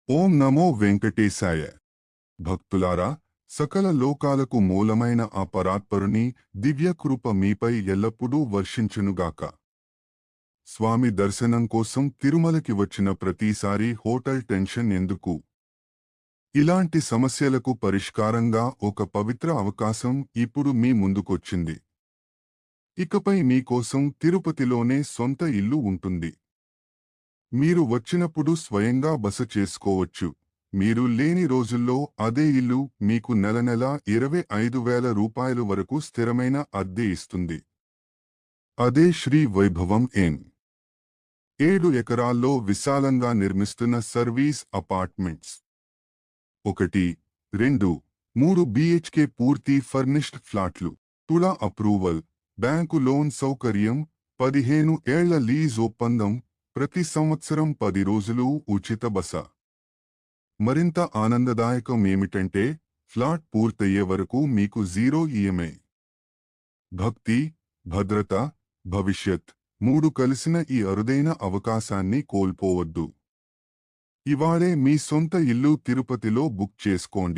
ఓం నమో వెంకటేశాయ. భక్తులారా, సకల లోకాలకు మూలమైన ఆ పరాత్పరుని దివ్యకృప మీపై ఎల్లప్పుడూ వర్షించునుగాక. స్వామి దర్శనం కోసం తిరుమలకి వచ్చిన ప్రతిసారి హోటల్ టెన్షన్ ఎందుకు? ఇలాంటి సమస్యలకు పరిష్కారంగా ఒక పవిత్ర అవకాశం ఇప్పుడు మీ ముందుకొచ్చింది. ఇకపై మీకోసం తిరుపతిలోనే సొంత ఇల్లు ఉంటుంది. మీరు వచ్చినప్పుడు స్వయంగా బస చేసుకోవచ్చు. మీరు లేని రోజుల్లో అదే ఇల్లు మీకు నెల 25,000 రూపాయలు వరకు స్థిరమైన అద్దె ఇస్తుంది. అదే శ్రీ వైభవం ఎన్. 7 ఎకరాల్లో విశాలంగా నిర్మిస్తున్న సర్వీస్ అపార్ట్మెంట్స్. 1, 2, 3 BHK పూర్తి ఫర్నిష్డ్ ఫ్లాట్లు. తులా అప్రూవల్, బ్యాంకు లోన్ సౌకర్యం, 15 ఏళ్ల లీజ్ ఒప్పందం, ప్రతి సంవత్సరం 10 రోజులు ఉచిత బస. మరింత ఆనందదాయకం ఏమిటంటే, ఫ్లాట్ పూర్తయ్యే వరకు మీకు 0 ఈఎంఐ. భక్తి, భద్రత, భవిష్యత్ 3 కలిసిన ఈ అరుదైన అవకాశాన్ని కోల్పోవద్దు. ఇవాళే మీ సొంత ఇల్లు తిరుపతిలో బుక్ చేసుకోండి.